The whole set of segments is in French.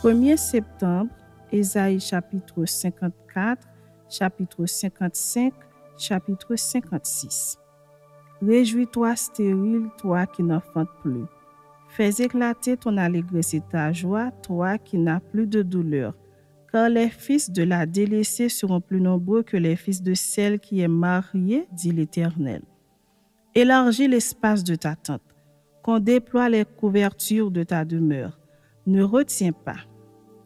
1er septembre, Ésaïe chapitre 54, chapitre 55, chapitre 56. Réjouis-toi stérile, toi qui n'enfantes plus. Fais éclater ton allégresse et ta joie, toi qui n'as plus de douleur. Car les fils de la délaissée seront plus nombreux que les fils de celle qui est mariée, dit l'Éternel. Élargis l'espace de ta tente, qu'on déploie les couvertures de ta demeure. Ne retiens pas.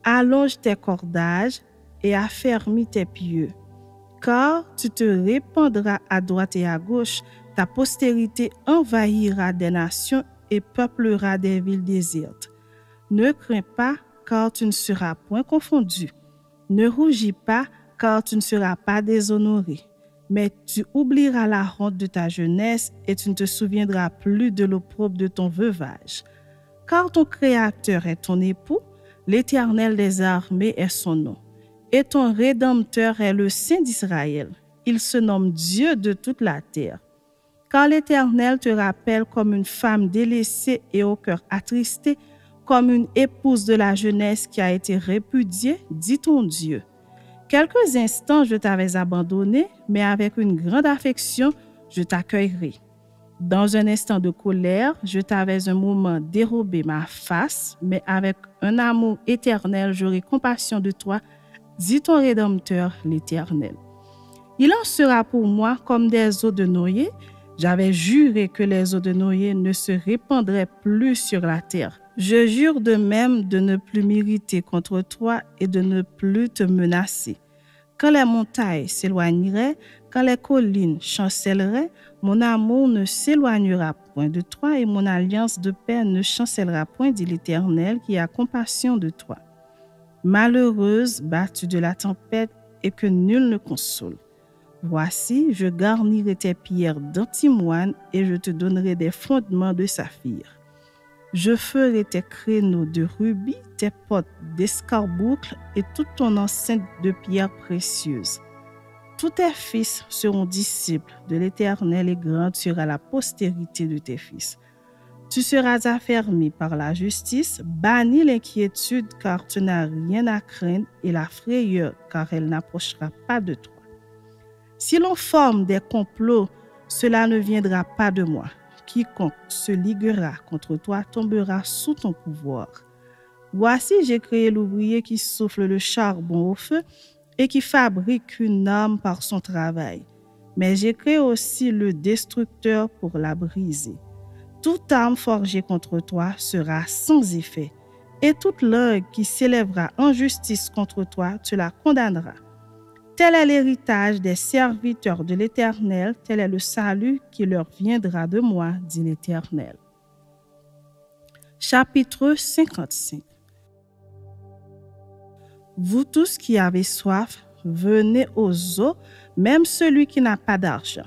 Allonge tes cordages et affermis tes pieux. Car tu te répandras à droite et à gauche, ta postérité envahira des nations et peuplera des villes désertes. Ne crains pas, car tu ne seras point confondu. Ne rougis pas, car tu ne seras pas déshonoré. Mais tu oublieras la honte de ta jeunesse et tu ne te souviendras plus de l'opprobre de ton veuvage. Car ton Créateur est ton époux, l'Éternel des armées est son nom. Et ton Rédempteur est le Saint d'Israël. Il se nomme Dieu de toute la terre. Car l'Éternel te rappelle comme une femme délaissée et au cœur attristé, comme une épouse de la jeunesse qui a été répudiée, dit ton Dieu. Quelques instants je t'avais abandonné, mais avec une grande affection, je t'accueillerai. Dans un instant de colère, je t'avais un moment dérobé ma face, mais avec un amour éternel, j'aurai compassion de toi, dit ton Rédempteur, l'Éternel. Il en sera pour moi comme des eaux de Noé. J'avais juré que les eaux de Noé ne se répandraient plus sur la terre. Je jure de même de ne plus m'irriter contre toi et de ne plus te menacer. Quand les montagnes s'éloigneraient, quand les collines chancelleraient, mon amour ne s'éloignera point de toi et mon alliance de paix ne chancellera point, dit l'Éternel qui a compassion de toi. Malheureuse, battue de la tempête et que nul ne console. Voici, je garnirai tes pierres d'antimoine et je te donnerai des fondements de saphir. Je ferai tes créneaux de rubis, tes portes d'escarboucle et toute ton enceinte de pierres précieuses. Tous tes fils seront disciples de l'Éternel et grande sera la postérité de tes fils. Tu seras affermi par la justice, banni l'inquiétude car tu n'as rien à craindre et la frayeur car elle n'approchera pas de toi. Si l'on forme des complots, cela ne viendra pas de moi. Quiconque se liguera contre toi tombera sous ton pouvoir. Voici, j'ai créé l'ouvrier qui souffle le charbon au feu et qui fabrique une arme par son travail. Mais j'ai créé aussi le destructeur pour la briser. Toute arme forgée contre toi sera sans effet, et toute langue qui s'élèvera en justice contre toi, tu la condamneras. Tel est l'héritage des serviteurs de l'Éternel, tel est le salut qui leur viendra de moi, dit l'Éternel. Chapitre 55. Vous tous qui avez soif, venez aux eaux, même celui qui n'a pas d'argent.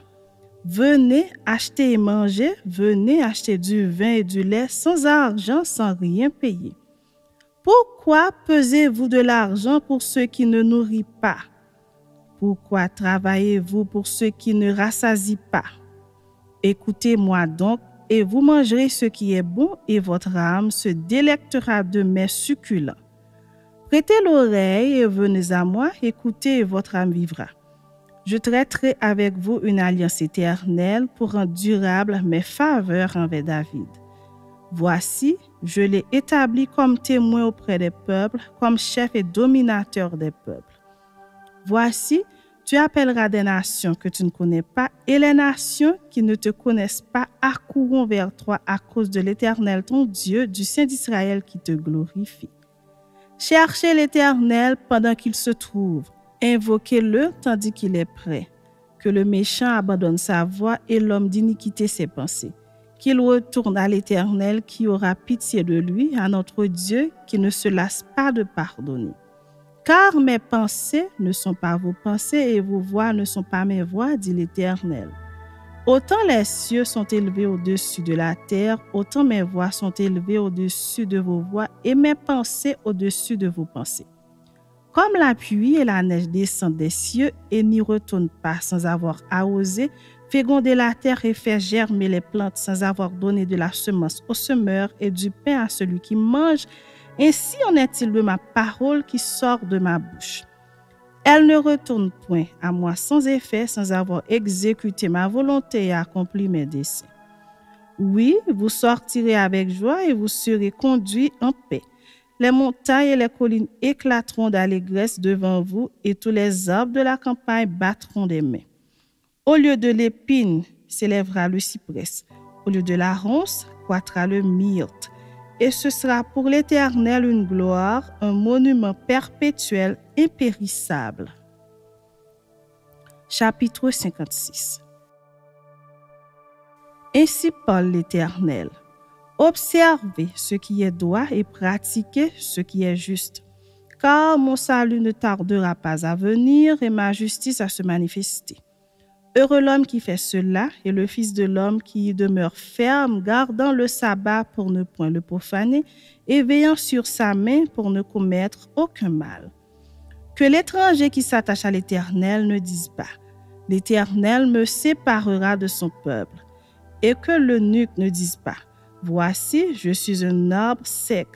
Venez acheter et manger, venez acheter du vin et du lait sans argent, sans rien payer. Pourquoi pesez-vous de l'argent pour ceux qui ne nourrissent pas? Pourquoi travaillez-vous pour ceux qui ne rassasient pas? Écoutez-moi donc, et vous mangerez ce qui est bon, et votre âme se délectera de mets succulents. Prêtez l'oreille et venez à moi, écoutez et votre âme vivra. Je traiterai avec vous une alliance éternelle pour rendre durable mes faveurs envers David. Voici, je l'ai établi comme témoin auprès des peuples, comme chef et dominateur des peuples. Voici, tu appelleras des nations que tu ne connais pas, et les nations qui ne te connaissent pas accourront vers toi à cause de l'Éternel, ton Dieu, du Saint d'Israël qui te glorifie. Cherchez l'Éternel pendant qu'il se trouve, invoquez-le tandis qu'il est prêt. Que le méchant abandonne sa voie et l'homme d'iniquité ses pensées. Qu'il retourne à l'Éternel qui aura pitié de lui, à notre Dieu qui ne se lasse pas de pardonner. Car mes pensées ne sont pas vos pensées et vos voix ne sont pas mes voix, dit l'Éternel. Autant les cieux sont élevés au-dessus de la terre, autant mes voix sont élevées au-dessus de vos voix et mes pensées au-dessus de vos pensées. Comme la pluie et la neige descendent des cieux et n'y retournent pas sans avoir arrosé, fait gronder la terre et fait germer les plantes sans avoir donné de la semence au semeur et du pain à celui qui mange, Ainsi en est-il de ma parole qui sort de ma bouche. Elle ne retourne point à moi sans effet, sans avoir exécuté ma volonté et accompli mes desseins. Oui, vous sortirez avec joie et vous serez conduits en paix. Les montagnes et les collines éclateront d'allégresse devant vous et tous les arbres de la campagne battront des mains. Au lieu de l'épine s'élèvera le cyprès, au lieu de la ronce croîtra le myrte. Et ce sera pour l'Éternel une gloire, un monument perpétuel impérissable. Chapitre 56. Ainsi parle l'Éternel. Observez ce qui est droit et pratiquez ce qui est juste. Car mon salut ne tardera pas à venir et ma justice à se manifester. Heureux l'homme qui fait cela et le Fils de l'homme qui y demeure ferme, gardant le sabbat pour ne point le profaner et veillant sur sa main pour ne commettre aucun mal. Que l'étranger qui s'attache à l'Éternel ne dise pas « L'Éternel me séparera de son peuple » et que l'eunuque ne dise pas « Voici, je suis un arbre sec »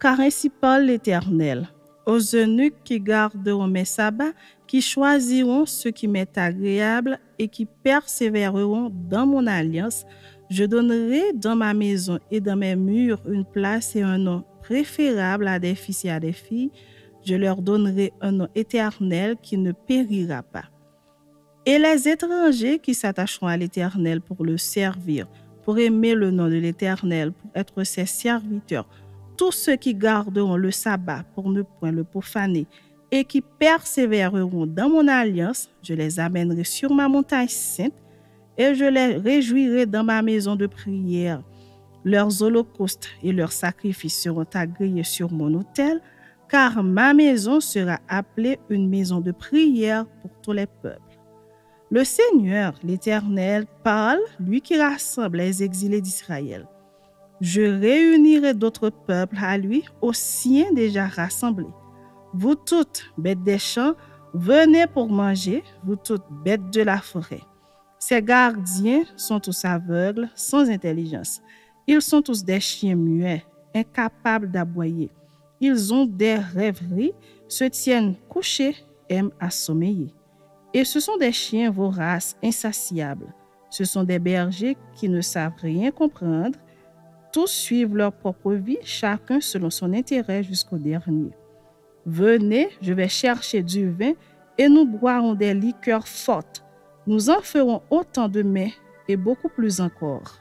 car ainsi parle l'Éternel. Aux eunuques qui garderont mes sabbats, qui choisiront ce qui m'est agréable et qui persévéreront dans mon alliance, je donnerai dans ma maison et dans mes murs une place et un nom préférable à des fils et à des filles. Je leur donnerai un nom éternel qui ne périra pas. Et les étrangers qui s'attacheront à l'Éternel pour le servir, pour aimer le nom de l'Éternel, pour être ses serviteurs, tous ceux qui garderont le sabbat pour ne point le profaner et qui persévéreront dans mon alliance, je les amènerai sur ma montagne sainte et je les réjouirai dans ma maison de prière. Leurs holocaustes et leurs sacrifices seront agréés sur mon autel, car ma maison sera appelée une maison de prière pour tous les peuples. Le Seigneur, l'Éternel, parle, lui qui rassemble les exilés d'Israël. Je réunirai d'autres peuples à lui, aux siens déjà rassemblés. Vous toutes, bêtes des champs, venez pour manger, vous toutes, bêtes de la forêt. Ces gardiens sont tous aveugles, sans intelligence. Ils sont tous des chiens muets, incapables d'aboyer. Ils ont des rêveries, se tiennent couchés, aiment à sommeiller. Et ce sont des chiens voraces, insatiables. Ce sont des bergers qui ne savent rien comprendre. Tous suivent leur propre vie, chacun selon son intérêt jusqu'au dernier. Venez, je vais chercher du vin et nous boirons des liqueurs fortes. Nous en ferons autant de mets et beaucoup plus encore.